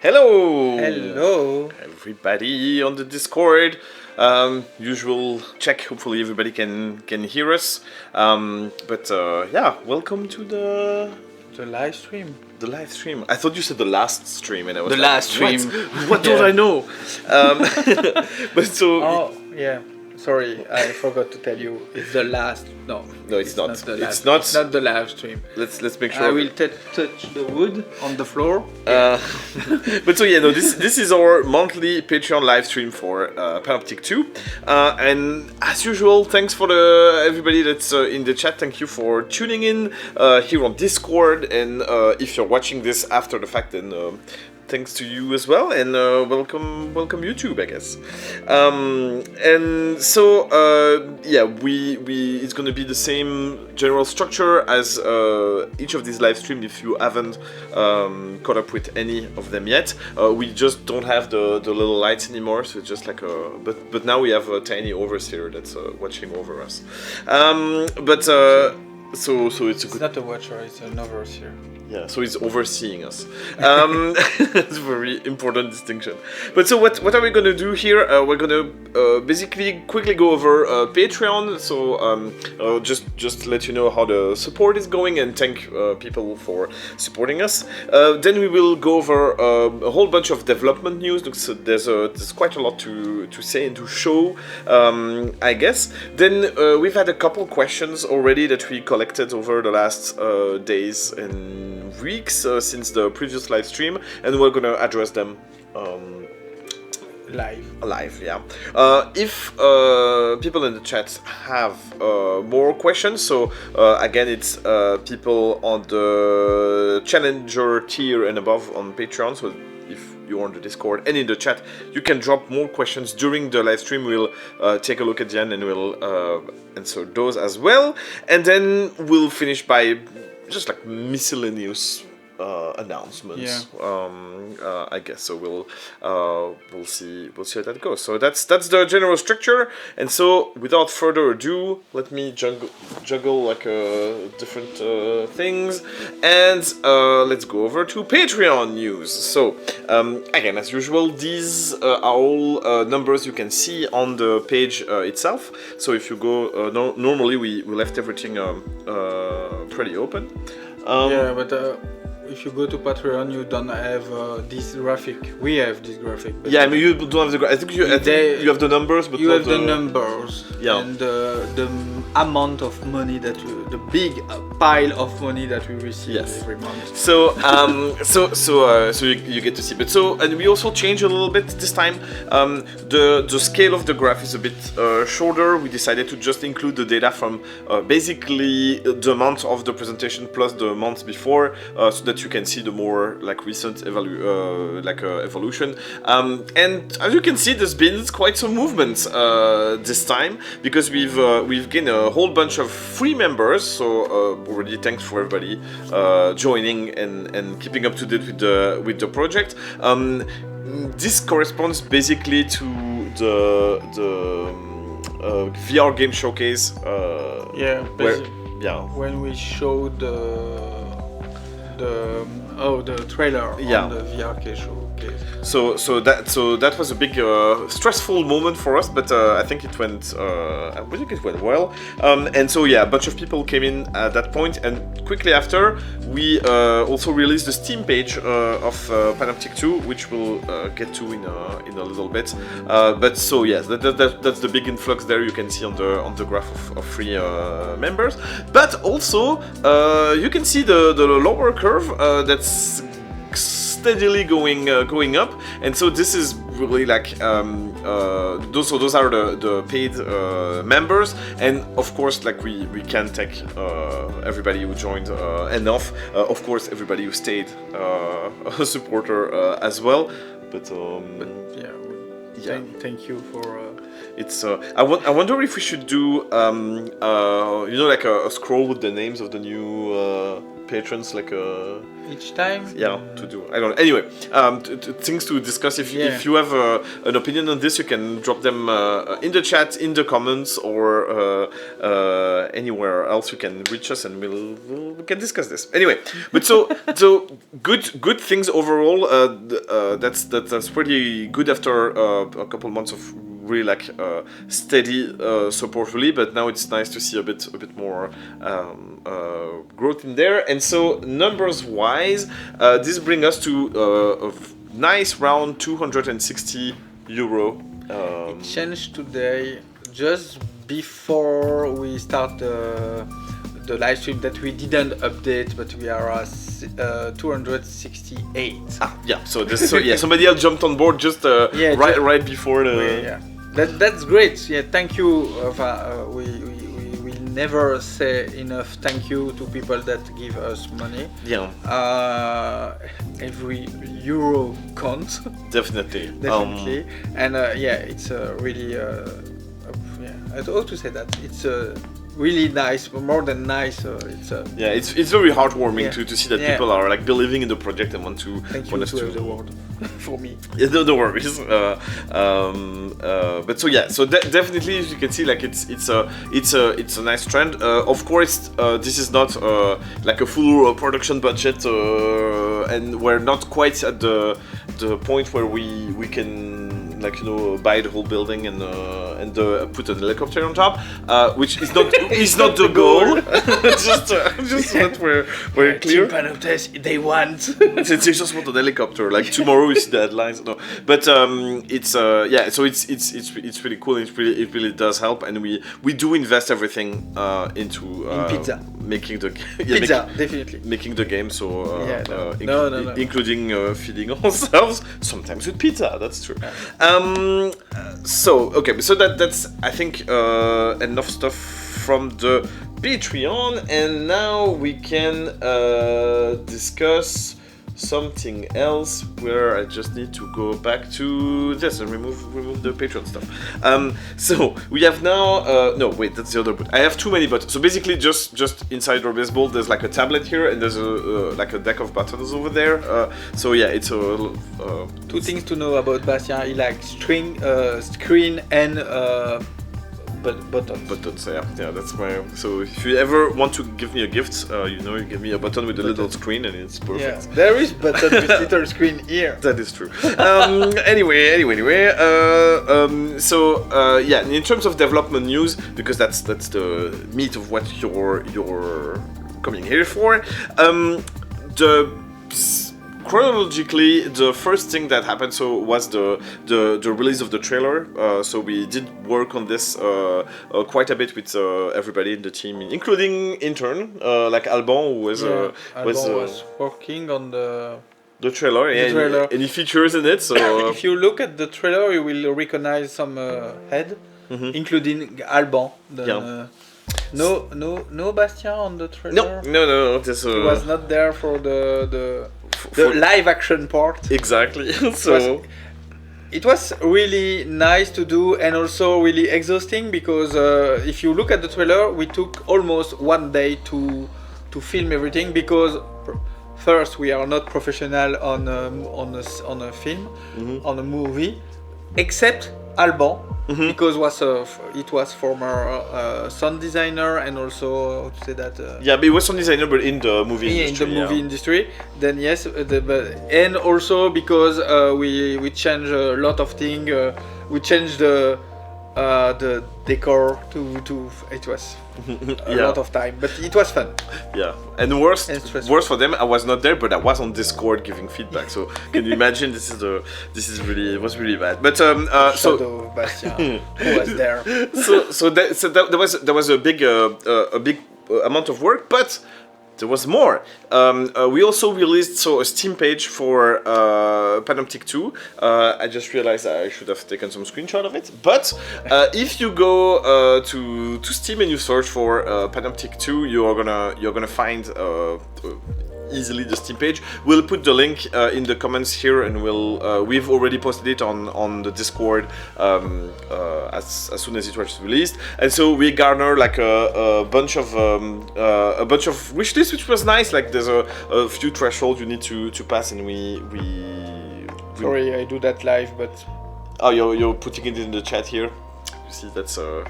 Hello! Hello! Everybody on the Discord. Usual check, hopefully everybody can hear us. Welcome to the live stream. The live stream. I thought you said the last stream, and I was The like, last stream. What don't I know? But so. Oh yeah. Sorry, I forgot to tell you. It's the last. No, it's not. It's not the live stream. Let's make sure. I will touch the wood on the floor. But so yeah, no. This is our monthly Patreon live stream for Panoptic 2, and as usual, thanks for everybody that's in the chat. Thank you for tuning in here on Discord, and if you're watching this after the fact, then. Thanks to you as well, and welcome YouTube, I guess. And so we it's gonna be the same general structure as each of these live streams. If you haven't caught up with any of them yet, we just don't have the little lights anymore, so it's just like a but now we have a tiny overseer that's watching over us. So it's not a watcher, it's an overseer. Yeah, so he's overseeing us. It's a very important distinction. But so what are we going to do here? We're going to basically quickly go over Patreon. So just let you know how the support is going and thank people for supporting us. Then we will go over a whole bunch of development news. So there's quite a lot to say and to show, I guess. Then we've had a couple questions already that we collected over the last days and weeks since the previous live stream, and we're gonna address them live. Yeah. If people in the chat have more questions, so again, it's people on the challenger tier and above on Patreon. So if you're on the Discord and in the chat, you can drop more questions during the live stream. We'll take a look at the end and we'll answer those as well. And then we'll finish by just like miscellaneous announcements. Yeah. I guess so. We'll see how that goes. So that's the general structure. And so without further ado, let me juggle like different things, and let's go over to Patreon news. So again, as usual, these are all numbers you can see on the page itself. So if you go, normally we left everything pretty open. If you go to Patreon, you don't have this graphic. We have this graphic. But I mean, you don't have the graphic. I think you have the numbers, but you have the numbers. Yeah. And the amount of money the big pile of money that we receive every month. So you get to see. But and we also changed a little bit this time. The scale of the graph is a bit shorter. We decided to just include the data from basically the month of the presentation plus the months before, so that you can see the more like recent evolution. And as you can see, there's been quite some movement this time, because we've gained a whole bunch of free members. So already thanks for everybody joining and keeping up to date with the project. This corresponds basically to the VR game showcase. When we showed the trailer on the VR showcase. So that was a big stressful moment for us, but I think it went well. And so a bunch of people came in at that point, and quickly after we also released the Steam page of Panoptic 2, which we'll get to in a little bit. But so yes, that's the big influx there. You can see on the graph of free members, but also you can see the lower curve that's steadily going up, and so this is really like those are the paid members, and of course like we can't take everybody who joined enough. Of course, everybody who stayed a supporter as well, but thank you for. It's I wonder if we should do like a scroll with the names of the new patrons like each time. Yeah, to do. I don't know. Anyway, things to discuss. If you have an opinion on this, you can drop them in the chat, in the comments, or anywhere else. You can reach us, and we can discuss this. Anyway, but so good things overall. That's pretty good after a couple months of really like steady support really, but now it's nice to see a bit more growth in there. And so numbers wise, this brings us to a nice round 260 euro. It changed today just before we start the live stream that we didn't update, but we are at 268. Yeah. So somebody else jumped on board just right before the. Yeah. That's great. Yeah, thank you. We never say enough thank you to people that give us money. Yeah. Every euro counts. Definitely. Definitely. And it's really. I don't know how to say that. It's really nice, more than nice. It's very heartwarming to see that people are like believing in the project and want to. Thank you to the world for me. Yeah, no worries. But so definitely, as you can see, like it's a nice trend. Of course, this is not like a full production budget, and we're not quite at the point where we can buy the whole building and put a helicopter on top, which is not the goal. just so that we're clear. Panoptic, they want. They just want an helicopter. Like tomorrow we see the headlines. No, but it's So it's really cool. And it really does help, and we do invest everything into in pizza. Making the definitely making the game. So no. including feeding ourselves sometimes with pizza. That's true. So that's I think enough stuff from the Patreon, and now we can discuss something else where I just need to go back to this and remove the Patreon stuff. So we have now no wait, that's the other button. I have too many buttons. So basically just inside our baseball there's like a tablet here, and there's like a deck of buttons over there. So yeah, it's two things to know about Bastien. He likes screen and buttons. Yeah, that's my. So if you ever want to give me a gift, you give me a button with a little screen, and it's perfect. Yeah, there is button with little screen here. That is true. Anyway. In terms of development news, because that's the meat of what you're coming here for. Chronologically, the first thing that happened was the release of the trailer. So we did work on this quite a bit with everybody in the team, including intern like Alban, who was working on the trailer. Any features in it. So if you look at the trailer, you will recognize some head, including Alban. No Bastien on the trailer. No. This he was not there for the live action part. Exactly. So it was really nice to do, and also really exhausting, because if you look at the trailer, we took almost 1 day to film everything, because first we are not professional on a film, on a movie, except Alban. Because it was former sound designer, and also to say that but he was sound designer, but in the movie industry. In the movie industry. Then yes, and also because we changed a lot of things. We changed the decor to it was a lot of time, but it was fun. Yeah, and worse for them, I was not there, but I was on Discord giving feedback. So can you imagine? It was really bad. But Shadow Bastien, who was there? so there was a big amount of work, but there was more. We also released a Steam page for Panoptic 2. I just realized I should have taken some screenshot of it. But if you go to Steam and you search for Panoptic 2, you're gonna find easily the Steam page. We'll put the link in the comments here, and we've already posted it on the Discord as soon as it was released. And so we garner like a bunch of wish lists, which was nice. Like there's a few thresholds you need to pass, and we Sorry, I do that live, but oh, you're putting it in the chat here. You see, that's a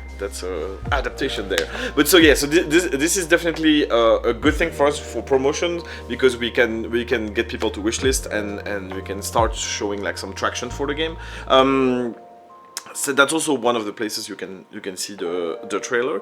adaptation there. But so yeah, so this is definitely a good thing for us for promotions, because we can get people to wishlist and we can start showing like some traction for the game. So that's also one of the places you can see the trailer,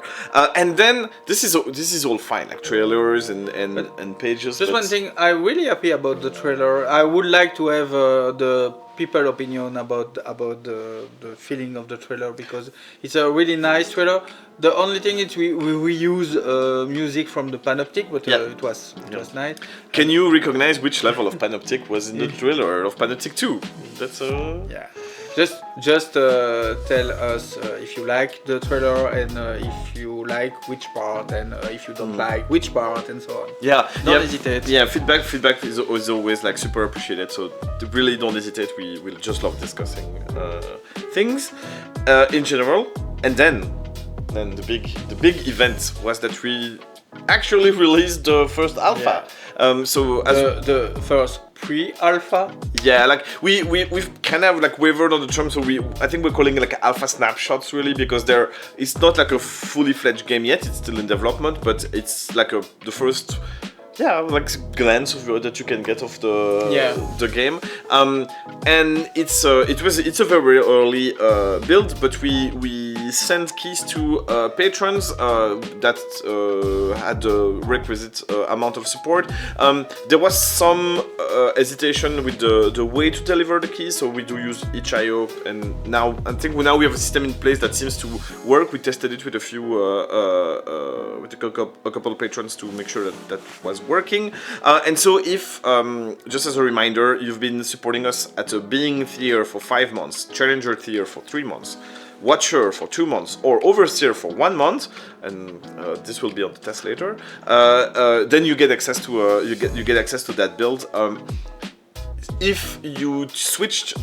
and then this is all fine, like trailers and pages. Just one thing, I'm really happy about the trailer. I would like to have the people opinion about the feeling of the trailer, because it's a really nice trailer. The only thing is we use music from the Panoptic, but it was nice. Can you recognize which level of Panoptic was in the trailer of Panoptic 2? That's yeah. Just tell us if you like the trailer, and if you like which part, and if you don't like which part, and so on. Yeah, don't hesitate. Yeah, feedback is always like super appreciated. So really don't hesitate. We will just love discussing things in general. And then the big event was that we actually released the first alpha. So as the first pre-alpha. Yeah, like we've kind of like wavered on the term, so I think we're calling it like alpha snapshots really, because it's not like a fully fledged game yet. It's still in development, but it's like the first like glance of that you can get of the game. And it's a very early build, but we sent keys to patrons that had the requisite amount of support. There was some hesitation with the way to deliver the keys, so we do use itch.io, and now I think we have a system in place that seems to work. We tested it with a few with a couple of patrons to make sure that was working. And so if just as a reminder, you've been supporting us at a being tier for 5 months, challenger tier for 3 months, watcher for 2 months, or overseer for 1 month, and this will be on the test later, then you get access to you get access to that build. If you switch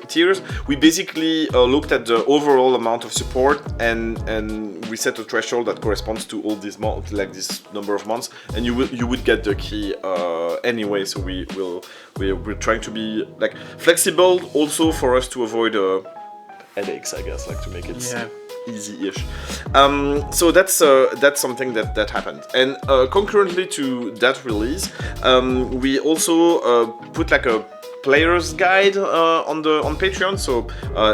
tiers, we basically looked at the overall amount of support, and we set a threshold that corresponds to all these months, like this number of months, and you would get the key anyway. So we're trying to be like flexible, also for us to avoid headaches, I guess, like to make it easy-ish. So that's something that happened, and concurrently to that release, we also put like a player's guide on Patreon. So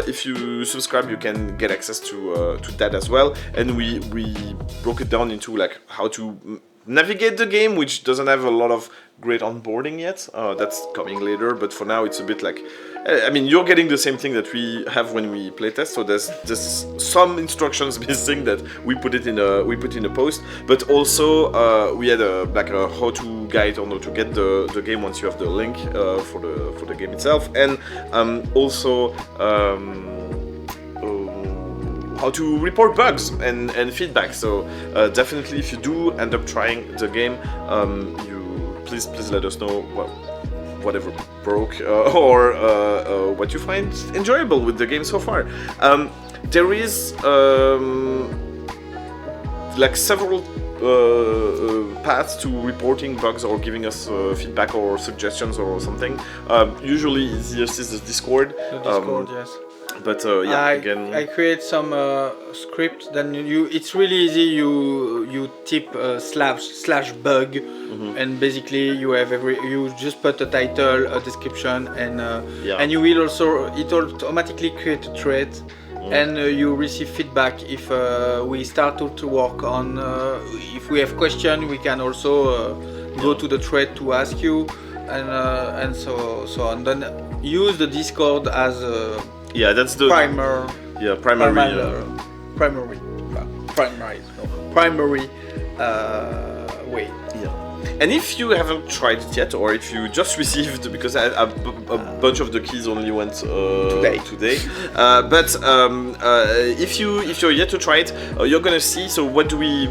if you subscribe, you can get access to that as well. And we broke it down into like how to navigate the game, which doesn't have a lot of great onboarding yet. That's coming later, but for now it's a bit like, I mean, you're getting the same thing that we have when we playtest. So there's some instructions missing that we put in a post, but also we had a how-to guide on how to get the game once you have the link for the game itself, and also how to report bugs and feedback. So definitely, if you do end up trying the game, you please let us know whatever broke or what you find enjoyable with the game so far. There is like several paths to reporting bugs or giving us feedback or suggestions or something. Usually easiest is the Discord. Yes. But again, I create some script. Then it's really easy. You type /bug, and basically you just put a title, a description, and you will also, it automatically create a thread, and you receive feedback if we start to work on. If we have question, we can also go to the thread to ask you, and so on. Then use the Discord as that's the primary way. And if you haven't tried it yet, or if you just received, because a bunch of the keys only went today. But if you're yet to try it, you're gonna see. So what did we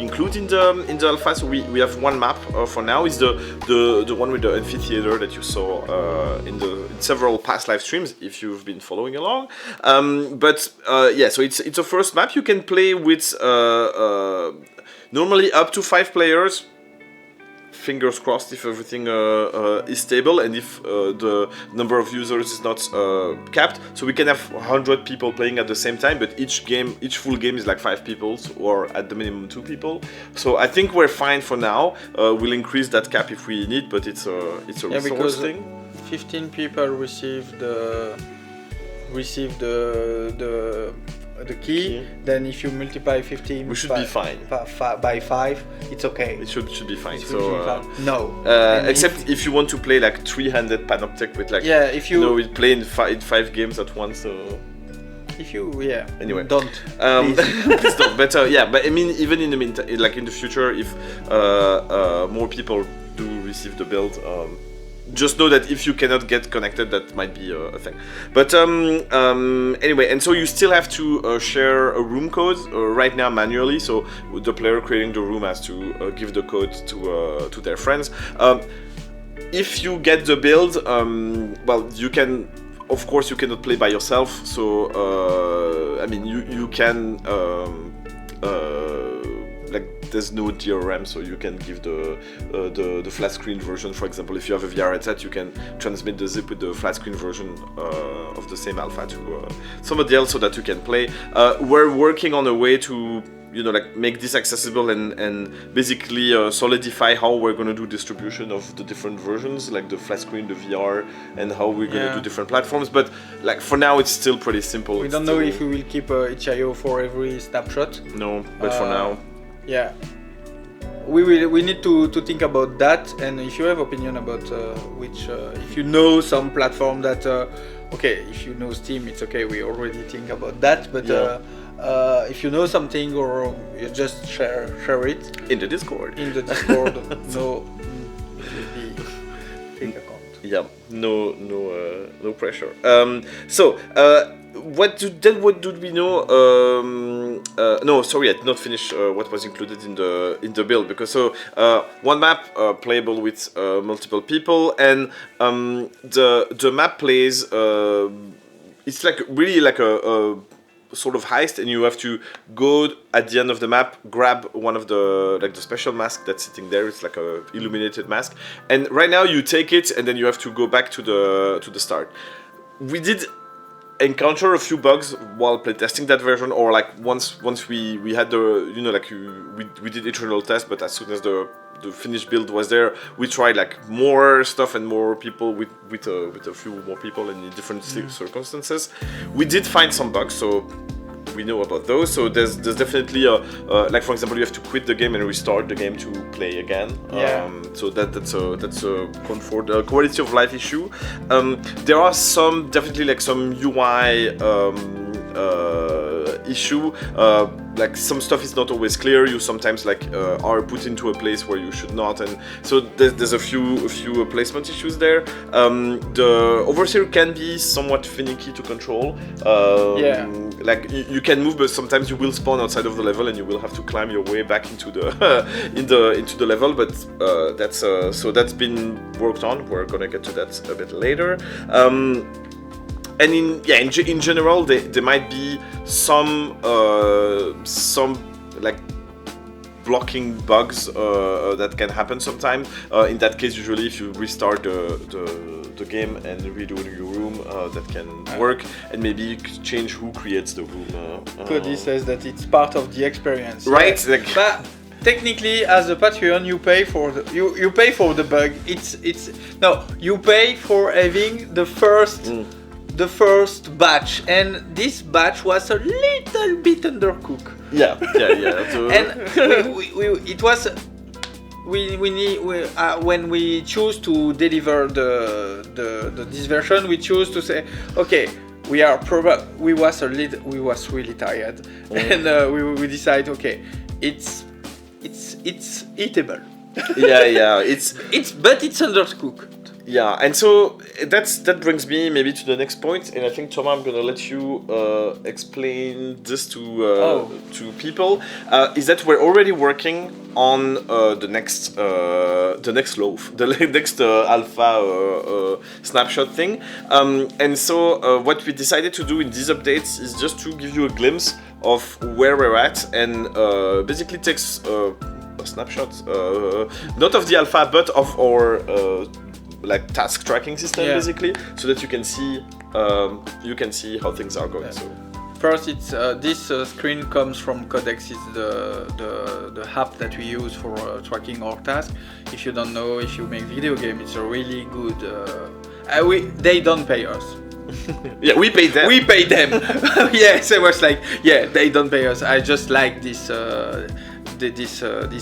include in the alpha? So we have one map for now. Is the one with the amphitheater that you saw in several past live streams, if you've been following along. So it's a first map. You can play with normally up to 5 players. Fingers crossed if everything is stable and if the number of users is not capped. So we can have 100 people playing at the same time, but each full game is like 5 people, or at the minimum 2 people. So I think we're fine for now. We'll increase that cap if we need, but it's a resource thing. 15 people receive the key. Then if you multiply 15, we should be fine. By 5, it's okay. It should be fine. No. Except if you want to play like 3-handed Panoptic with like we play in 5 games at once. So if you anyway don't please don't. But but I mean, even in the meantime, like in the future, if more people do receive the build. Just know that if you cannot get connected, that might be a thing. But anyway, and so you still have to share a room code right now manually. So the player creating the room has to give the code to their friends. If you get the build, you can. Of course, you cannot play by yourself. So I mean, you can. There's no DRM, so you can give the flat screen version. For example, if you have a VR headset, you can transmit the zip with the flat screen version of the same alpha to somebody else so that you can play. We're working on a way to make this accessible and basically solidify how we're going to do distribution of the different versions, like the flat screen, the VR, and how we're going to do different platforms. But like for now, it's still pretty simple. We don't know if we will keep itch.io for every snapshot. No, but for now. Yeah, we need to think about that, and if you have opinion about if you know some platform that if you know Steam, it's okay, we already think about that, but if you know something or you just share it in the Discord. No, it will be take account. Yeah, no pressure. What did we know? No, sorry, I did not finish what was included in the build, because one map playable with multiple people, and the map plays. It's like really like a sort of heist, and you have to go at the end of the map, grab one of the special mask that's sitting there. It's like a illuminated mask, and right now you take it, and then you have to go back to the start. We did encounter a few bugs while playtesting that version, or like once we had we did internal test, but as soon as the finished build was there, we tried like more stuff and more people with a few more people and in different circumstances. We did find some bugs, so we know about those. So there's definitely like for example, you have to quit the game and restart the game to play again. So that's a comfort, quality of life issue. There are definitely like some UI issue. Like some stuff is not always clear. You sometimes are put into a place where you should not, and so there's a few placement issues there. The overseer can be somewhat finicky to control. Like you can move, but sometimes you will spawn outside of the level, and you will have to climb your way back into the into the level. But that's been worked on. We're gonna get to that a bit later. And in general, there might be some like blocking bugs that can happen sometimes. In that case, usually if you restart the game and redo your room, that can work, and maybe you could change who creates the room. Cody says that it's part of the experience, right? Yeah. But technically, as a Patreon, you pay for you pay for the bug. You pay for having the first batch, and this batch was a little bit undercooked. Yeah. And it was when we choose to deliver this version, we choose to say, okay, we was really tired, and we decide, okay, it's eatable. yeah. But it's undercooked. Yeah, and so that brings me maybe to the next point, and I think Thomas, I'm gonna let you explain this to people. Is that we're already working on the next loaf, the next alpha snapshot thing, and so what we decided to do in these updates is just to give you a glimpse of where we're at, and basically takes a snapshot, not of the alpha but of our like task tracking system, basically, so that you can see how things are going. So first, it's this screen comes from Codex. It's the app that we use for tracking our task. If you don't know, if you make video game, it's a really good. They don't pay us. Yeah, we pay them. We pay them. Yes, I was like, yeah, they don't pay us. I just like this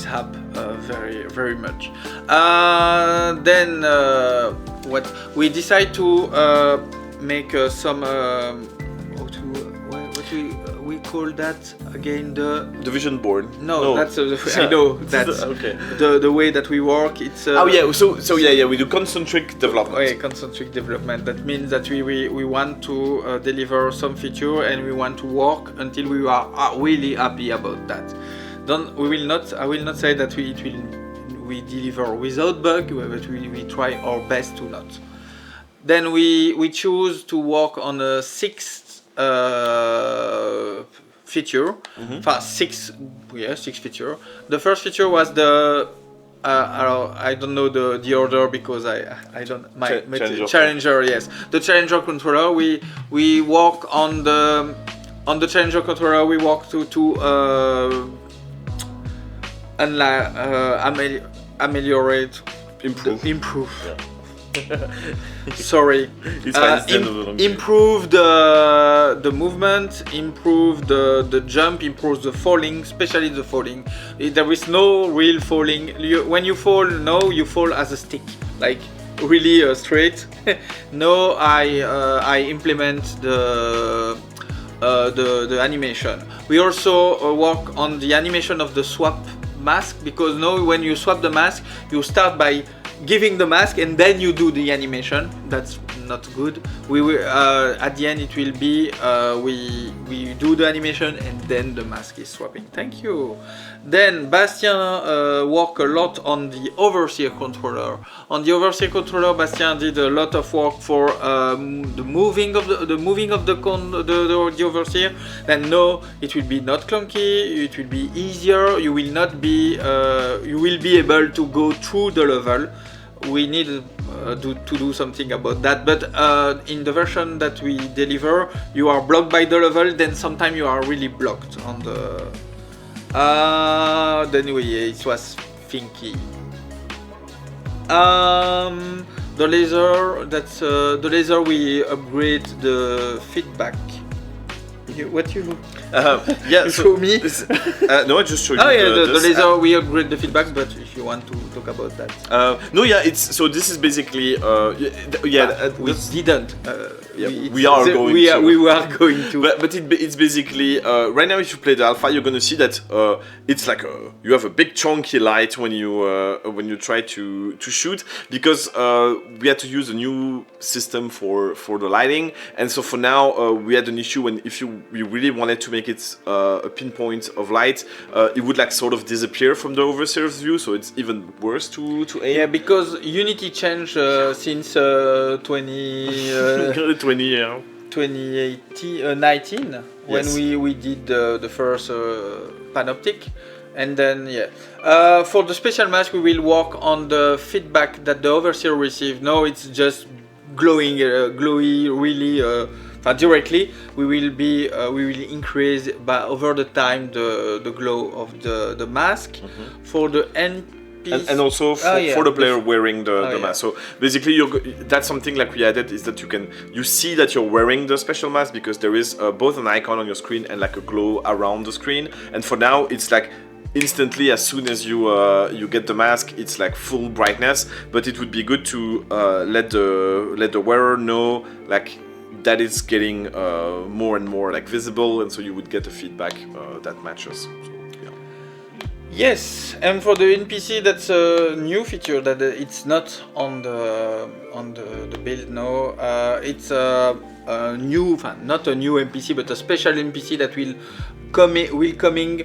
app very, very much. Then what we decide to make some what we call that again, the vision board. No. That's I know that's okay. The way that we work. It's we do concentric development. Okay, concentric development. That means that we want to deliver some feature, and we want to work until we are really happy about that. I will not say that we deliver without bug, but we try our best to not. Then we choose to work on a sixth feature. Six feature. The first feature was the I don't know the order because I don't Challenger. Yes, the Challenger controller. We work on the Challenger controller. We work to ameliorate, improve. Yeah. Sorry. It's fine. Improve the movement, improve the jump, improve the falling, especially the falling. There is no real falling. When you fall, you fall as a stick, like really straight. No, I implement the animation. We also work on the animation of the swap mask, because now when you swap the mask, you start by giving the mask and then you do the animation. That's not good. We will at the end it will be we do the animation and then the mask is swapping. Thank you. Then Bastien worked a lot on the overseer controller. On the overseer controller, Bastien did a lot of work for the moving of the overseer. Then no, it will be not clunky. It will be easier. You will not be you will be able to go through the level. We need to do something about that, but in the version that we deliver, you are blocked by the level, then sometimes you are really blocked on the then it was thinky. The laser we upgrade the feedback. Show me? No, I just showed you. Oh yeah, the laser we upgrade the feedback, but if you want to talk about that. So this is basically we didn't. We are going to. But it's basically right now. If you play the alpha, you're gonna see that it's like you have a big chunky light when you try to shoot, because we had to use a new system for the lighting, and so for now we had an issue when if we really wanted to make it a pinpoint of light, it would like sort of disappear from the overseer's view, so it's even worse to aim. Yeah, because Unity changed since 2019 when we did the first Panoptic. And then for the special mask we will work on the feedback that the overseer received. No, it's just glowy really directly. We will increase by over the time the glow of the mask for the end. And also for the player wearing the mask. So basically, that's something like we added, is that you see that you're wearing the special mask, because there is both an icon on your screen and like a glow around the screen. And for now, it's like instantly as soon as you get the mask, it's like full brightness. But it would be good to let the wearer know like that it's getting more and more like visible, and so you would get a feedback that matches. So, Yes, and for the NPC, that's a new feature that it's not on the build now. It's a new, not a new NPC, but a special NPC that will coming.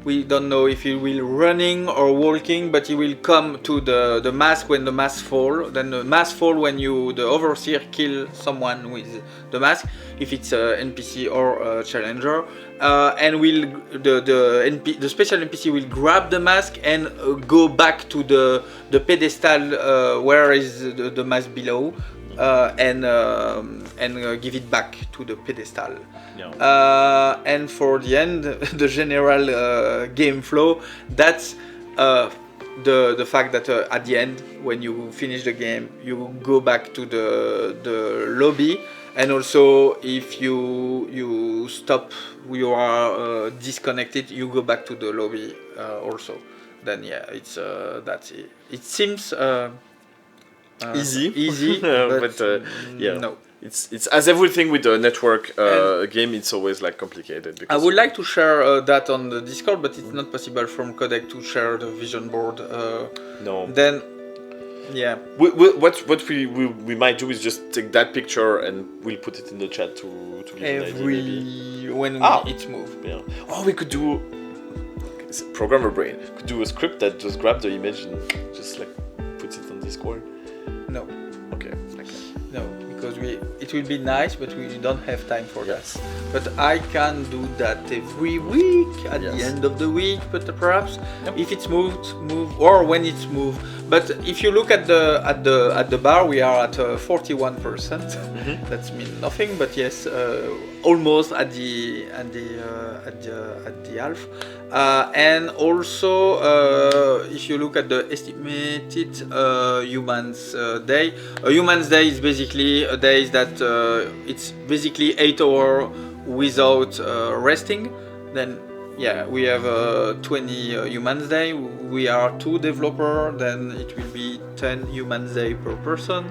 We don't know if he will running or walking, but he will come to the mask when the mask fall. Then the mask fall when the overseer kill someone with the mask, if it's a NPC or a challenger, and the special NPC will grab the mask and go back to the pedestal where is the mask below, and give it back to the pedestal. Yeah. And for the end, the general game flow, that's the fact that at the end, when you finish the game, you go back to the lobby, and also if you stop, you are disconnected, you go back to the lobby also. Then yeah, it's that's it. It seems easy, but yeah. No. It's as everything with the network game, it's always like complicated. I would like to share that on the Discord, but it's not possible from Codec to share the vision board. No. Then, yeah. What we might do is just take that picture and we'll put it in the chat to give an idea, maybe. When it's moved. Yeah. Oh, we could do. It's a programmer brain. Could do a script that just grab the image and just like puts it on Discord. No. Okay. No, because it will be nice, but we don't have time for that. But I can do that every week at the end of the week. But perhaps if it's moved, or when it's moved. But if you look at the bar, we are at 41%. Mm-hmm. That means nothing, but yes, almost at the half. And also, if you look at the estimated humans day, a humans day is basically a day that it's basically 8 hours without resting. Then yeah, we have 20 humans day. We are 2 developers. Then it will be 10 humans day per person.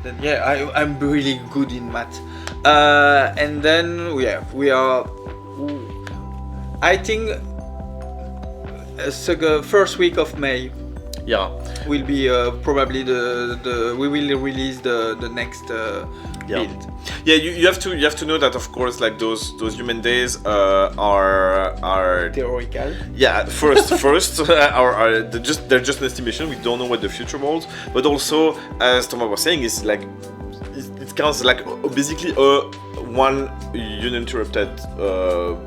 Then yeah, I'm really good in math. And then we are. I think first week of May. Yeah. Will be probably we will release the next build. Yeah, you have to know that, of course, like those human days are theoretical. Yeah, first they're just an estimation. We don't know what the future holds. But also, as Thomas was saying, it's like it counts like basically one uninterrupted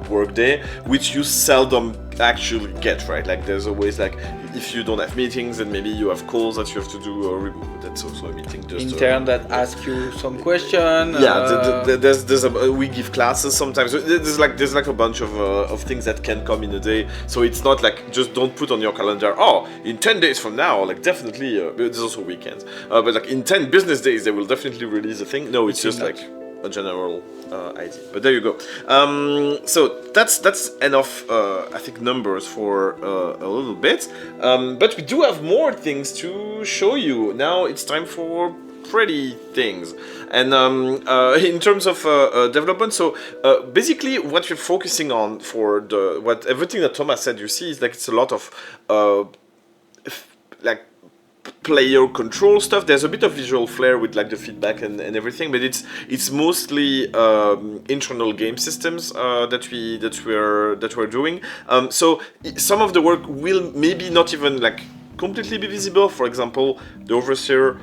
work day, which you seldom actually get, right? Like there's always like, if you don't have meetings, and maybe you have calls that you have to do, or that's also a meeting. Just intern that ask you some question. Yeah, there's we give classes sometimes. There's like a bunch of things that can come in a day. So it's not like just don't put on your calendar. Oh, in 10 days from now, like definitely. There's also weekends, but like in 10 business days, they will definitely release a thing. No, it's just like a general idea. But there you go. So that's enough, I think, numbers for a little bit. But we do have more things to show you. Now it's time for pretty things. And in terms of development, so basically what we're focusing on for everything that Thomas said, you see, is like it's a lot of like player control stuff. There's a bit of visual flair with like the feedback and everything, but it's mostly internal game systems that we're doing. So some of the work will maybe not even like completely be visible. For example, the overseer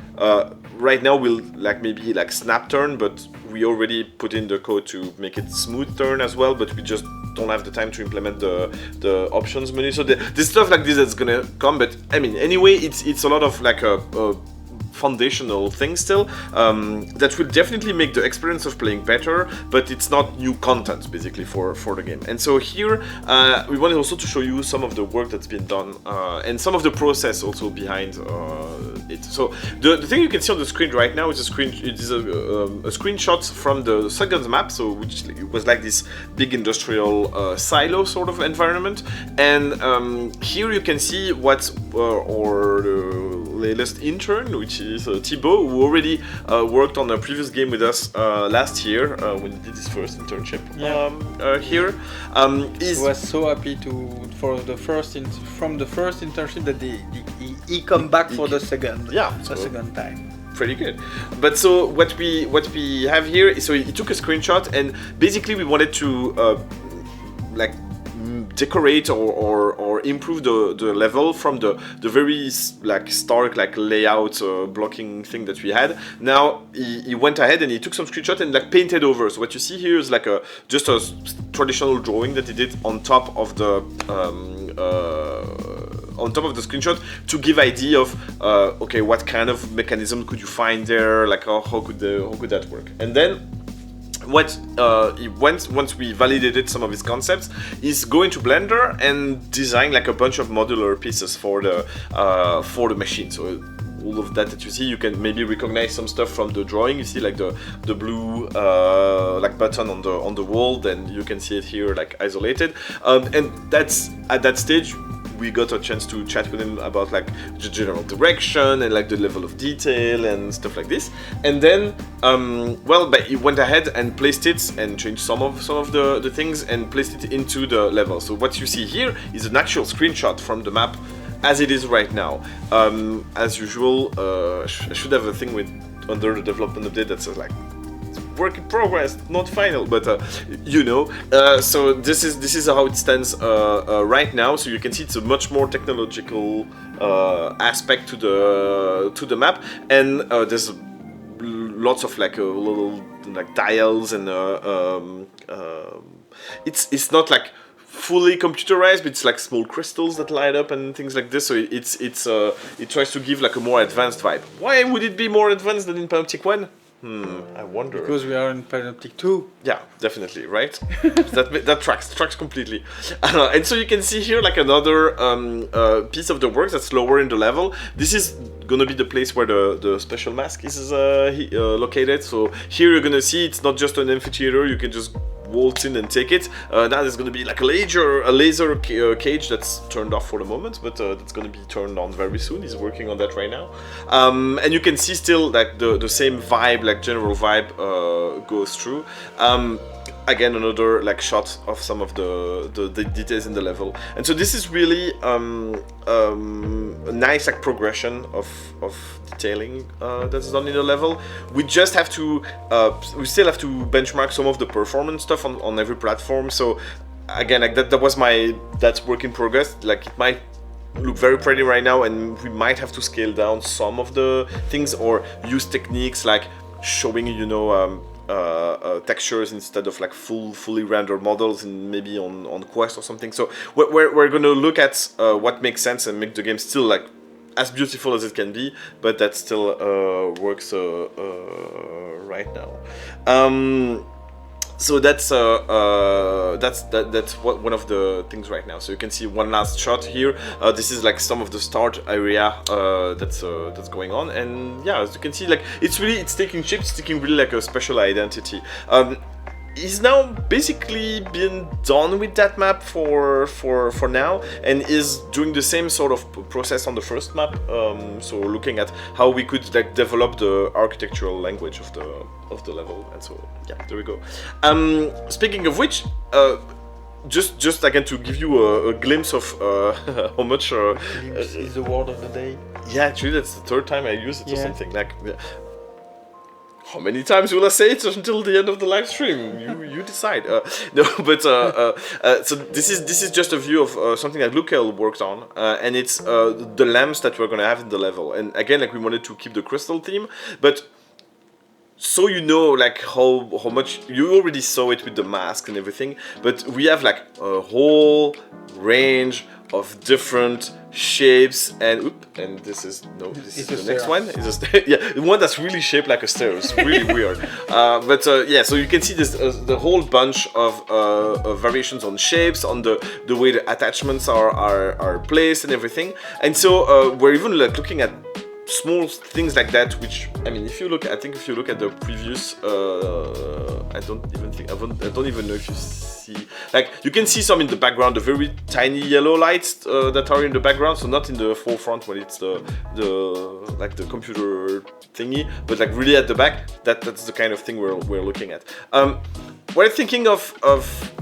right now will like maybe like snap turn, but we already put in the code to make it smooth turn as well, but we just don't have the time to implement the options menu. So there's stuff like this that's gonna come, but I mean, anyway, it's a lot of like a foundational thing still that will definitely make the experience of playing better, but it's not new content basically for the game. And so here we wanted also to show you some of the work that's been done and some of the process also behind it. So the thing you can see on the screen right now is a screenshot from the second map, so which was like this big industrial silo sort of environment. And here you can see what's our latest intern, which is Thibaut, who already worked on a previous game with us last year when he did his first internship here. He was so happy from the first internship that he come back for the second time. Pretty good. But so what we have here is, so he took a screenshot, and basically we wanted to like decorate or improve the level from the very like stark like layout blocking thing that we had. Now he went ahead and he took some screenshot and like painted over. So what you see here is like just a traditional drawing that he did on top of the screenshot to give idea of okay, what kind of mechanism could you find there, like how could that work. And then what once we validated some of his concepts, is go into Blender and design like a bunch of modular pieces for the machine. So all of that you see, you can maybe recognize some stuff from the drawing. You see like the blue like button on the wall, then you can see it here like isolated. And that's at that stage we got a chance to chat with him about like the general direction and like the level of detail and stuff like this. And then but he went ahead and placed it and changed some of the things and placed it into the level. So what you see here is an actual screenshot from the map as it is right now. As usual, I should have a thing with under the development update that says like work in progress, not final, but so this is how it stands right now. So you can see it's a much more technological aspect to the map, and there's lots of like little like dials and it's not like fully computerized, but it's like small crystals that light up and things like this. So it tries to give like a more advanced vibe. Why would it be more advanced than in Panoptic 1? I wonder. Because we are in Panoptic 2. Yeah, definitely, right? that tracks completely. And so you can see here like another piece of the works that's lower in the level. This is gonna be the place where the special mask is located. So here you're gonna see it's not just an amphitheater, you can just waltz in and take it. Now there's going to be like a laser cage that's turned off for the moment, but that's going to be turned on very soon. He's working on that right now. And you can see still like the same vibe, like general vibe goes through. Again, another like shot of some of the details in the level. And so this is really a nice like progression of detailing that's done in the level. We just have to we still have to benchmark some of the performance stuff on every platform. So again, like that's work in progress. Like it might look very pretty right now, and we might have to scale down some of the things or use techniques like showing textures instead of like fully rendered models, and maybe on Quest or something. So we're going to look at what makes sense and make the game still like as beautiful as it can be, but that still works right now. So that's one of the things right now. So you can see one last shot here. This is like some of the start area that's going on, and yeah, as you can see, like it's taking shape, it's taking really like a special identity. He's now basically been done with that map for now, and is doing the same sort of process on the first map. So looking at how we could like develop the architectural language of the level, and so yeah, there we go. Speaking of which, just again to give you a glimpse of how much glimpse is the word of the day. Yeah, actually that's the third time I use it or something like. Yeah. How many times will I say it until the end of the live stream? You decide. No, but so this is just a view of something that Lukel worked on, and it's the lamps that we're gonna have in the level. And again, like we wanted to keep the crystal theme, but so like how much you already saw it with the mask and everything, but we have like a whole range of different shapes, and this is the next one is a stair. Yeah, the one that's really shaped like a stair. It's really weird. But yeah, so you can see this the whole bunch of variations on shapes, on the way the attachments are placed and everything. And so we're even like looking at small things like that, which I mean, if you look at the previous, I don't even know if you see, like, you can see some in the background, the very tiny yellow lights that are in the background, so not in the forefront when it's the computer thingy, but like really at the back. That's the kind of thing we're looking at. We're thinking of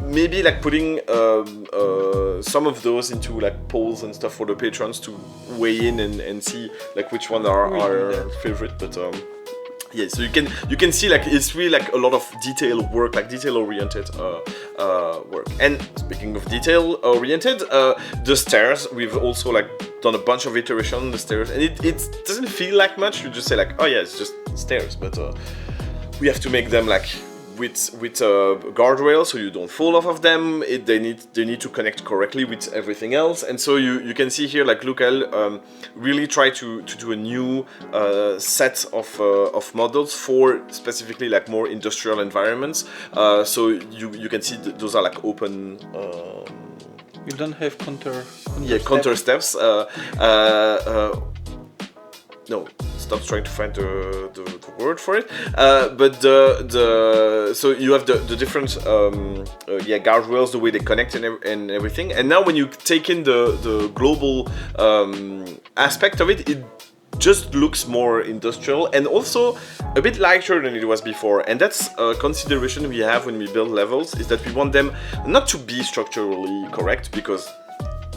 maybe like putting some of those into like polls and stuff for the patrons to weigh in and see like which one are our favorite. But yeah, so you can see like it's really like a lot of detail work, like detail oriented work. And speaking of detail oriented, the stairs, we've also like done a bunch of iteration on the stairs, and it doesn't feel like much. You just say like, oh yeah, it's just stairs, but we have to make them like with guardrails, so you don't fall off of them. They need to connect correctly with everything else, and so you can see here like Lucal really try to do a new set of models for specifically like more industrial environments. So you can see those are like open. You don't have counter steps. No, stop trying to find the word for it. But so you have the different guardrails, the way they connect and everything. And now when you take in the global aspect of it, it just looks more industrial and also a bit lighter than it was before. And that's a consideration we have when we build levels, is that we want them not to be structurally correct, because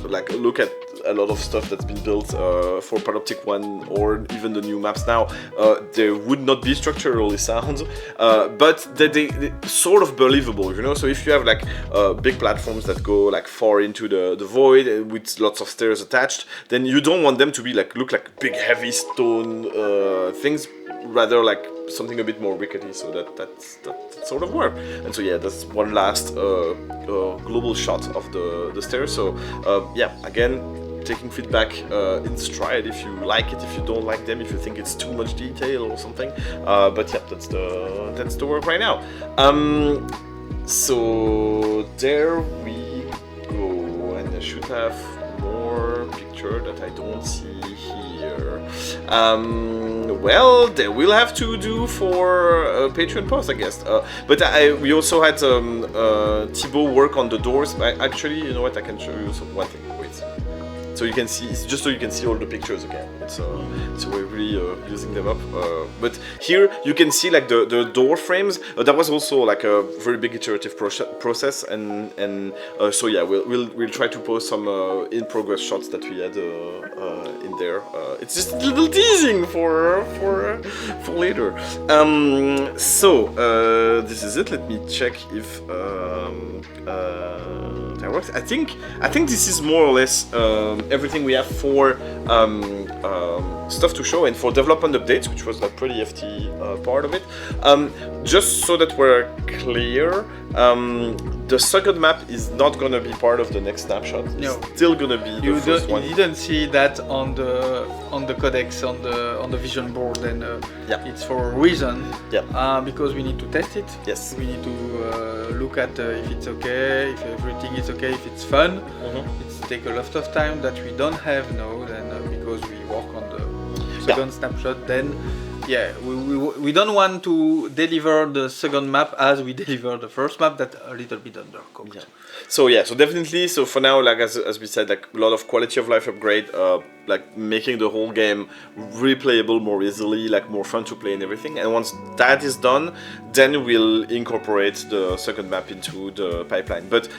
like look at a lot of stuff that's been built for Panoptic 1 or even the new maps now, they would not be structurally sound, but they sort of believable, you know. So if you have like big platforms that go like far into the void with lots of stairs attached, then you don't want them to be like look like big heavy stone things, rather like something a bit more rickety, so that sort of work. And so yeah, that's one last global shot of the stairs. So yeah, again, taking feedback in stride if you like it, if you don't like them, if you think it's too much detail or something. But yeah, that's the work right now. So there we go, and I should have more picture that I don't see here. Well, they will have to do for a Patreon post, I guess. But we also had Thibaut work on the doors. Actually, you know what? I can show you one thing. Wait. So you can see, it's just so you can see all the pictures again. So we're really using them up. But here you can see like the door frames. That was also like a very big iterative process, and so yeah, we'll try to post some in progress shots that we had in there. It's just a little teasing for later. So this is it. Let me check if that works. I think this is more or less everything we have for stuff to show and for development updates, which was a pretty FT part of it. Just so that we're clear, the second map is not gonna be part of the next snapshot. No. It's still gonna be the first one. You didn't see that on the codex on the vision board, and yeah. It's for a reason. Yeah. Because we need to test it. Yes. We need to look at if it's okay, if everything is okay, if it's fun. Mm-hmm. It's take a lot of time that we don't have now, then because we work on the second snapshot. Then yeah, we don't want to deliver the second map as we deliver the first map. That's a little bit undercooked. Yeah. So definitely. So for now, like as we said, like a lot of quality of life upgrade, like making the whole game replayable more easily, like more fun to play and everything. And once that is done, then we'll incorporate the second map into the pipeline. But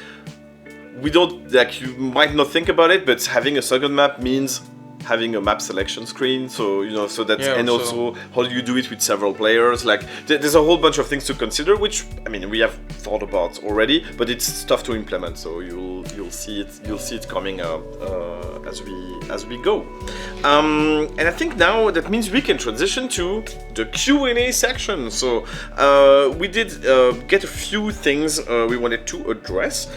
we don't, like, you might not think about it, but having a second map means having a map selection screen, so you know, so that's and also how do you do it with several players? Like there's a whole bunch of things to consider, which I mean we have thought about already, but it's tough to implement. So you'll see it coming as we go. And I think now that means we can transition to the Q&A section. So we did get a few things we wanted to address.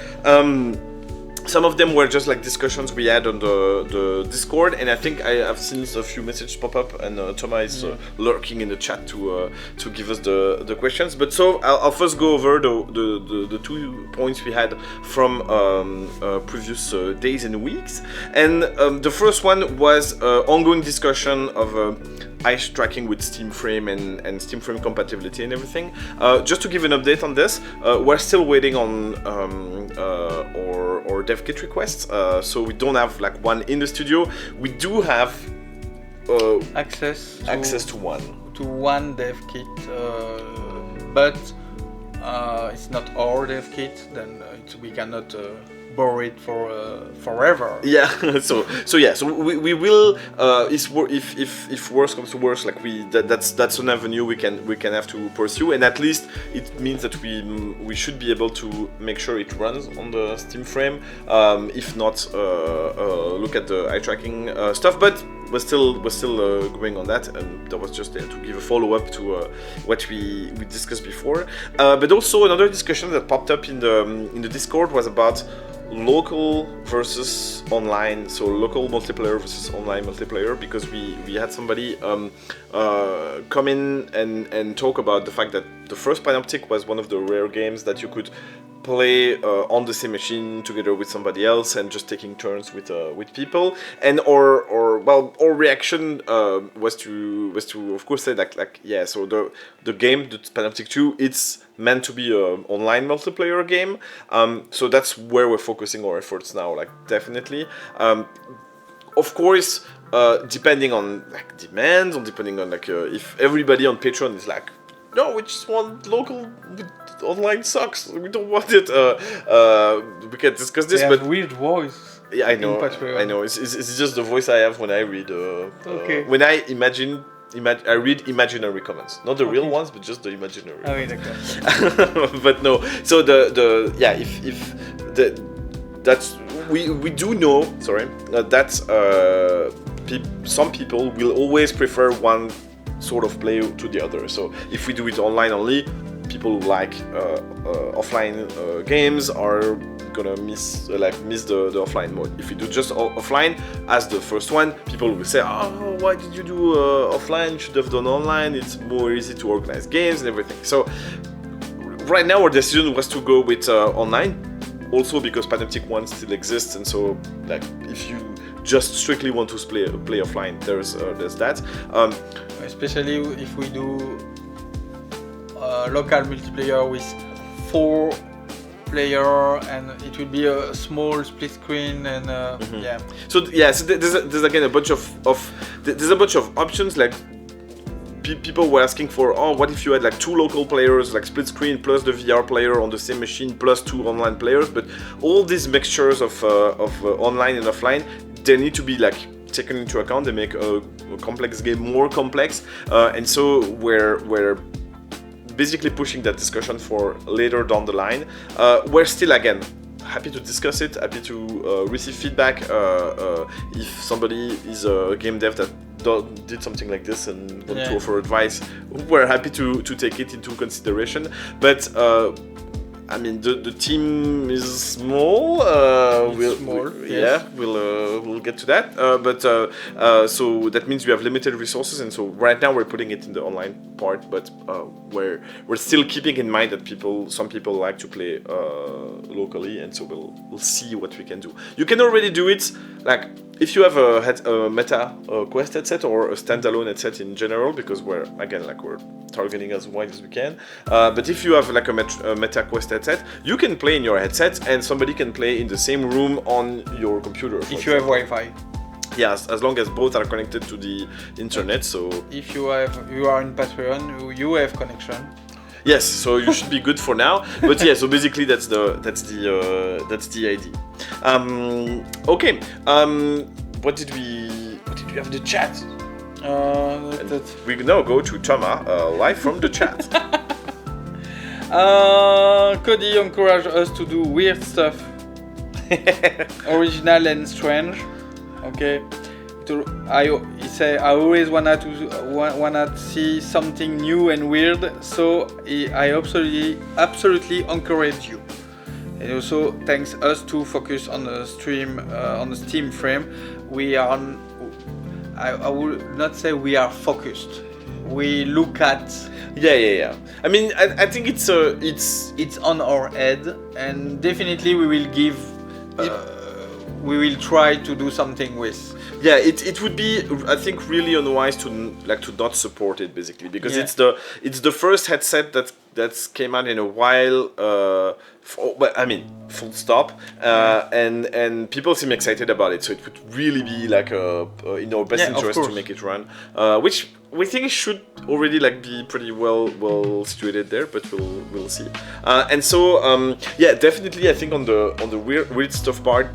some of them were just like discussions we had on the Discord, and I think I've seen a few messages pop up, and Thomas is lurking in the chat to give us the questions. But so I'll first go over the 2 points we had from previous days and weeks, and the first one was ongoing discussion of eye tracking with Steam Frame and Steam Frame compatibility and everything. Just to give an update on this, we're still waiting on our dev kit requests, so we don't have like one in the studio. We do have access to one dev kit, but it's not our dev kit. Then we cannot borrow it for forever. Yeah. so we will if worse comes to worse, like that's an avenue we can have to pursue, and at least it means that we should be able to make sure it runs on the Steam Frame. If not, look at the eye tracking stuff, but we're still going on that, and that was just there to give a follow-up to what we discussed before. But also another discussion that popped up in the Discord was about local versus online, so local multiplayer versus online multiplayer, because we had somebody come in and talk about the fact that the first Panoptic was one of the rare games that you could play on the same machine together with somebody else and just taking turns with people, and our reaction was to of course say like yeah, so the game, the Panoptic 2, it's meant to be an online multiplayer game, so that's where we're focusing our efforts now, like definitely. Of course, depending on like demands, or depending on like if everybody on Patreon is like, no, we just want local, online sucks, we don't want it, we can discuss this. But weird voice. Yeah, I know. It's just the voice I have when I read. Okay. When I I read imaginary comments, not the real ones, but just the imaginary. Oh, okay. But no. So that's we do know. Sorry, that some people will always prefer one sort of play to the other. So if we do it online only, people who like offline games are gonna miss the offline mode. If you do just offline as the first one, people will say, oh, why did you do offline? You should have done online, it's more easy to organize games and everything. So right now our decision was to go with online, also because Panoptic 1 still exists, and so like if you just strictly want to play offline, there's that. Especially if we do local multiplayer with 4 player, and it will be a small split screen, and yeah. So there's again a bunch of options. Like people were asking for, oh, what if you had like 2 local players, like split screen plus the VR player on the same machine plus 2 online players? But all these mixtures of online and offline, they need to be like taken into account. They make a complex game more complex, and so we're basically pushing that discussion for later down the line. We're still again happy to discuss it, happy to receive feedback. If somebody is a game dev that did something like this and want to offer advice, we're happy to take it into consideration. But I mean, the team is small. We'll get to that. But so that means we have limited resources, and so right now we're putting it in the online part. But we're still keeping in mind that some people like to play locally, and so we'll see what we can do. You can already do it, like if you have a Meta Quest headset or a standalone headset in general, because we're targeting as wide as we can. But if you have like a Meta Quest headset, you can play in your headset, and somebody can play in the same room on your computer. If you have Wi-Fi. Yes, as long as both are connected to the internet. So if you are in Patreon, you have connection. Yes, so you should be good for now. But yeah, so basically that's the idea. Okay. What did we have in the chat? We now go to Thomas, live from the chat. Cody encouraged us to do weird stuff, original and strange. Okay. He said I always wanna see something new and weird, so I absolutely encourage you. and also thanks us to focus on the stream on the Steam frame. We are I would not say we are focused. We look at Yeah. I mean, I think it's on our head, and definitely we will give we will try to do something with. Yeah, it would be, I think, really unwise to not support it, basically, because it's the first headset that's came out in a while. Full stop. And people seem excited about it, so it would really be like in our best interest to make it run, which we think should already be pretty well situated there, but we'll see. And so definitely, I think on the weird stuff part,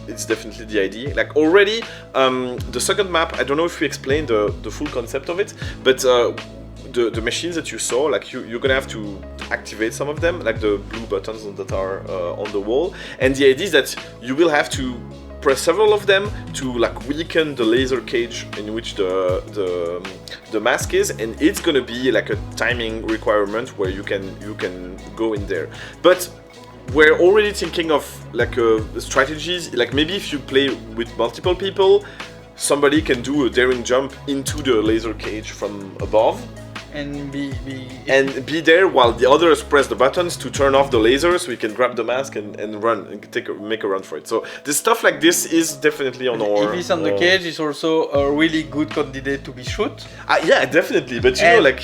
it's definitely the idea. Like already, the second map, I don't know if we explained the full concept of it, but the machines that you saw, you're gonna have to activate some of them, like the blue buttons that are on the wall. And the idea is that you will have to press several of them to weaken the laser cage in which the mask is, and it's gonna be a timing requirement where you can go in there. But we're already thinking of strategies, maybe if you play with multiple people, somebody can do a daring jump into the laser cage from above and be there while the others press the buttons to turn off the laser, so we can grab the mask and run and make a run for it. So the stuff like this is definitely on our. If it's on the cage, it's also a really good candidate to be shot. Yeah, definitely. But you know,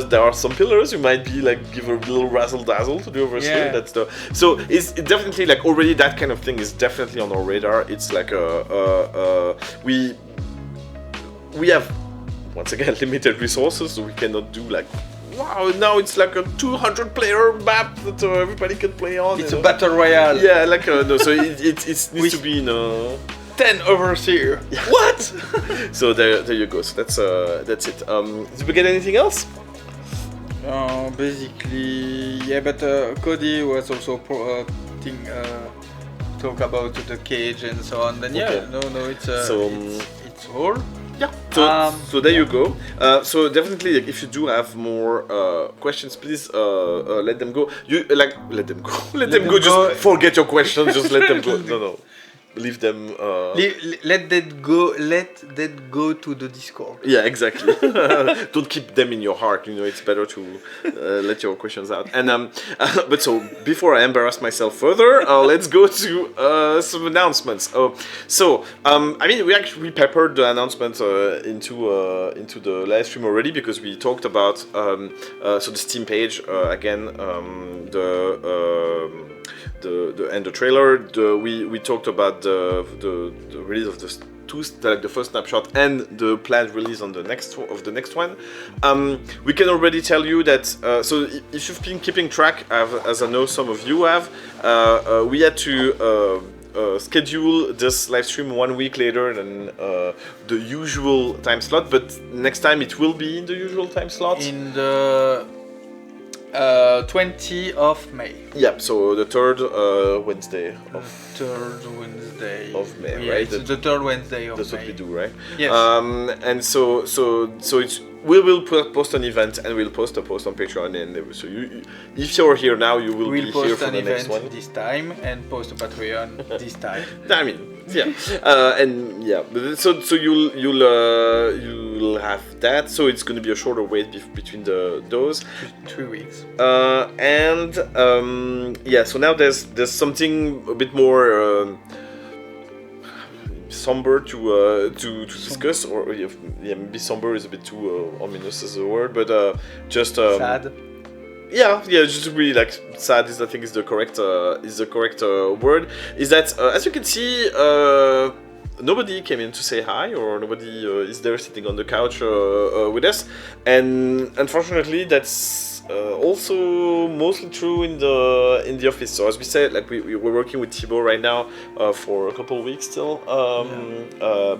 there are some pillars you might be give a little razzle dazzle to do over slew. That's so it's definitely already that kind of thing is definitely on our radar. It's we have, once again, limited resources, so we cannot do wow, now it's a 200 player map that everybody can play on. It's a battle royale. Yeah, no, so it needs to be 10 overseer. Yeah. What? So there you go. So that's it. Did we get anything else? Basically, yeah, but Cody was also talk about the cage and so on. Then it's all. Yeah. So there you go. So definitely, if you do have more questions, please let them go. Let them go. Let them go. Just forget your questions. Just let them go. No. Leave them. Let that go. Let that go to the Discord. Yeah, exactly. Don't keep them in your heart. It's better to let your questions out. And but so before I embarrass myself further, let's go to some announcements. We peppered the announcements into the live stream already, because we talked about the Steam page again, the trailer. We talked about the release of the first snapshot and the planned release on the next one. We can already tell you that. So if you've been keeping track, as I know some of you have, we had to schedule this live stream 1 week later than the usual time slot. But next time it will be in the usual time slot. In the 20th of May. Yeah, so the third Wednesday of May, right? It's the third Wednesday of May. That's what we do, right? Yes. And so it's we will post an event, and we'll post a post on Patreon, and so if you're here now, you will be here for the next one. We'll post an event this time and post a Patreon this time. I mean, yeah, and yeah, so you'll have that. So it's going to be a shorter wait between those 3 weeks. So now there's something a bit more somber to discuss, or maybe somber is a bit too ominous as a word, but just sad. Yeah, just really sad is, I think, is the correct word. Is that as you can see, nobody came in to say hi, or nobody is there sitting on the couch with us, and unfortunately that's also mostly true in the office. So as we said, we're working with Thibaut right now for a couple of weeks still,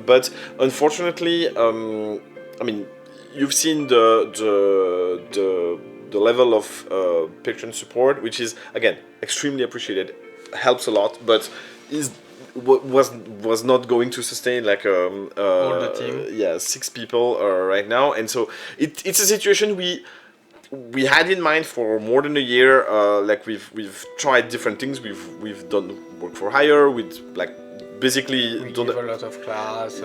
but unfortunately, you've seen the level of patron support, which is again extremely appreciated, helps a lot, but was not going to sustain all the team. 6 people right now, and so it's a situation we we had in mind for more than a year. Like we've tried different things. We've done work for hire. We'd like basically We done give a lot of class.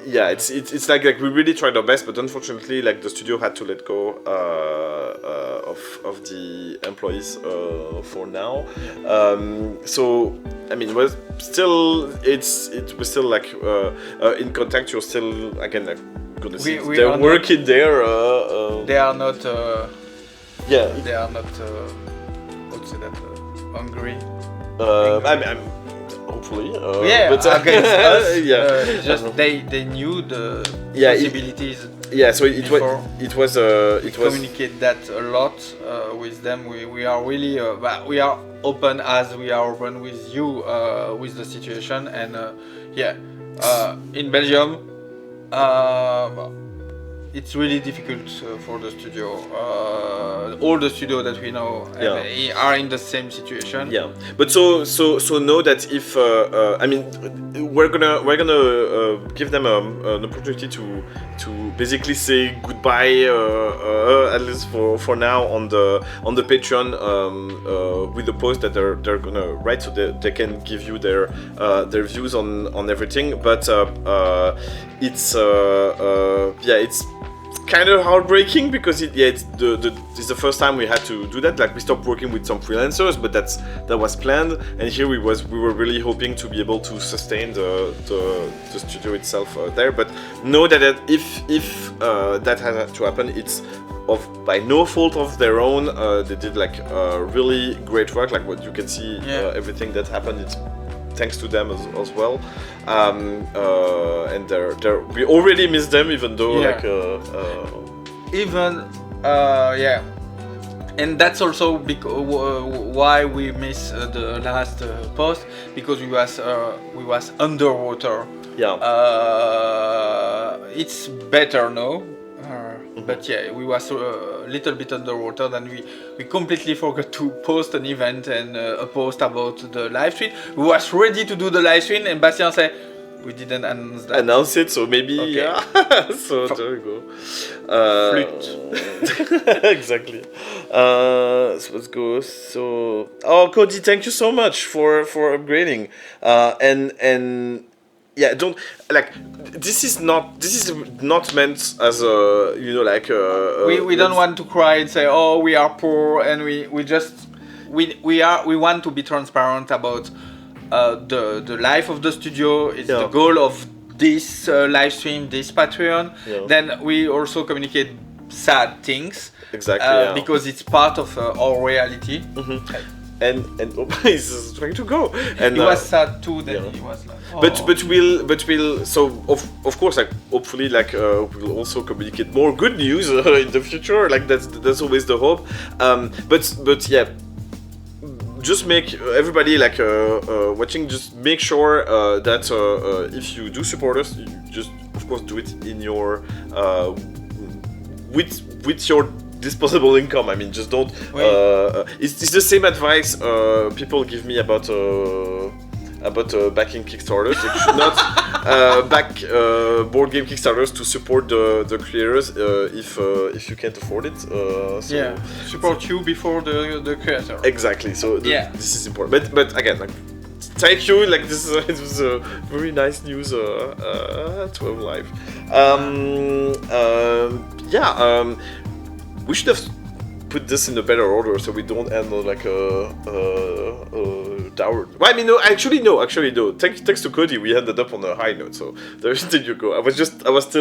yeah, it's like we really tried our best, but unfortunately, like the studio had to let go of the employees for now. So I mean, it was still like in contact. You're still again like gonna see We they're are working there. They are not. Yeah, They are not. What's that? Hungry. I'm hopefully. Yeah, but, against us. Yeah, Just they knew the Yeah, possibilities. yeah. So it Before. was Communicate that a lot with them. We are really but we are open as we are open with you with the situation, and in Belgium it's really difficult for the studio. All the studios that we know are in the same situation. Yeah, but so know that if I mean we're gonna give them an opportunity to basically say goodbye at least for now on the Patreon with the post that they're gonna write, so they can give you their views on everything. But it's kind of heartbreaking because it's the first time we had to do that. Like we stopped working with some freelancers, but that was planned, and here we were really hoping to be able to sustain the studio itself there. But know that if that has to happen, it's by no fault of their own. They did like really great work. Like what you can see, everything that happened, it's thanks to them as well. And we already miss them, even though and that's also why we miss the last post, because we was underwater. It's better now. But we was a little bit underwater, and we completely forgot to post an event and a post about the live stream. We was ready to do the live stream, and Bastien said we didn't announce it, so maybe okay. So there you go. Flute. Exactly. So let's go. So Cody, thank you so much for upgrading. And yeah, don't like. This is not meant as a we don't want to cry and say we are poor, and we want to be transparent about the life of the studio. It's the goal of this live stream, this Patreon. Then we also communicate sad things, because it's part of our reality. And he's trying to go, and he was sad too. Then he was like, but we'll so of course, like hopefully, like we'll also communicate more good news in the future. Like that's always the hope. But yeah, just make everybody like watching, just make sure that if you do support us, you just of course do it in your with your disposable income. I mean, just don't. It's the same advice people give me about backing Kickstarters. You should not back board game Kickstarters to support the creators if you can't afford it. Support you before the creator. Exactly. So this is important. But again, like, thank you. Like this is it was a very nice news to have live. We should have put this in a better order so we don't end on like a dour. Well, I mean, actually no. Thanks to Cody, we ended up on a high note. So there you go.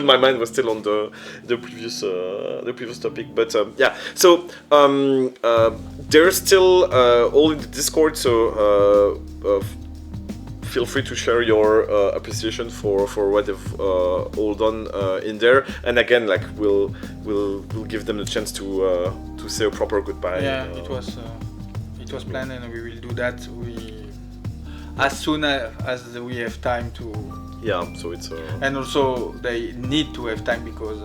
My mind was still on the previous topic. But So they're still all in the Discord. So feel free to share your appreciation for what they've all done in there. And again, like we'll give them the chance to say a proper goodbye. It was planned, and we will do that. As soon as we have time to. So it's. And also they need to have time because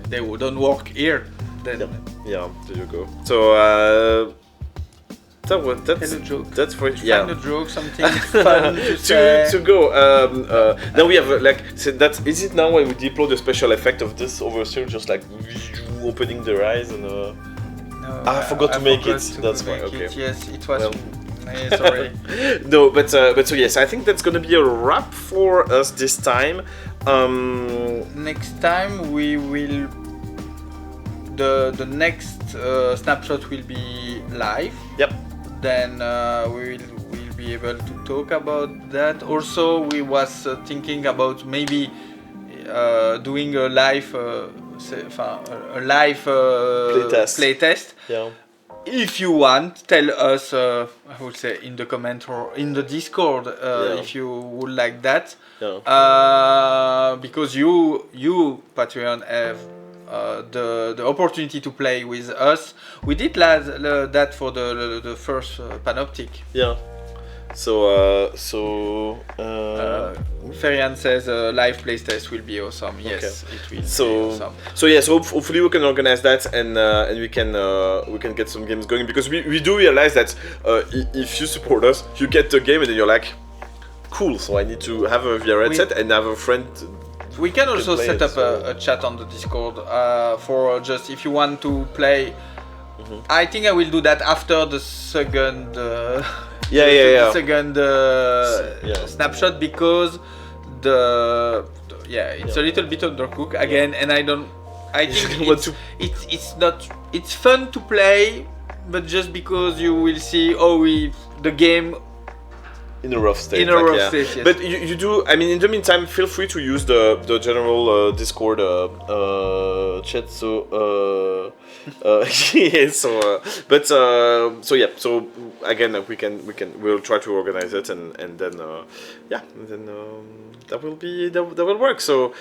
they don't work here. Then. There you go. So. that's Tell a joke. that's for Find a joke, something fun to say. to go. Now we have so that is it now when we deploy the special effect of this overseer, just like opening their eyes and. No, I forgot to make it. to That's make fine. Okay. it. Yes, it was. Well. Sorry. No, but so yes, I think that's gonna be a wrap for us this time. Next time we will. The next snapshot will be live. Yep. Then we'll be able to talk about that. Also, we was thinking about maybe doing a live playtest. Yeah. If you want, tell us. I would say in the comment or in the Discord if you would like that. Yeah. Because you Patreon have the opportunity to play with us. We did that for the first Panoptic. Yeah. So Ferian says live playtest will be awesome. Yes, okay. it will so, be awesome. So yes, hopefully we can organize that and we can get some games going, because we do realize that if you support us, you get the game and then you're like, cool. So I need to have a VR headset and have a friend. We can also set up so. a chat on the Discord for just if you want to play. Mm-hmm. I think I will do that after the second. Yeah. Second snapshot, because it's a little bit undercooked again, and I think it's fun to play, but just because you will see the game in a rough state. State, yes. But you do. I mean, in the meantime, feel free to use the general Discord chat. So yeah. So yeah. So again, we'll try to organize it and then that will work. So.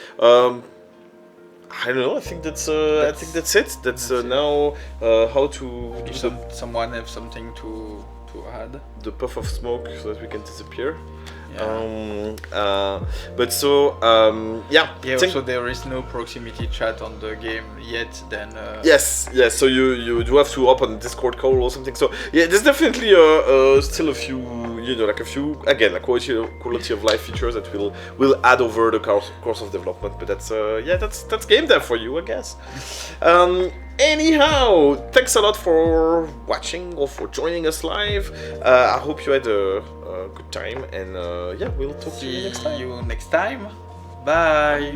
I don't know. I think that's it. That's now how to. If someone have something to add. The puff of smoke so that we can disappear. Yeah. But so Also there is no proximity chat on the game yet. Then yes. So you do have to open a Discord call or something. So yeah, there's definitely still a few again quality of life features that we'll add over the course of development. But that's game dev for you, I guess. Anyhow, thanks a lot for watching or for joining us live. I hope you had a good time, and we'll talk to you next time. See you next time. Bye.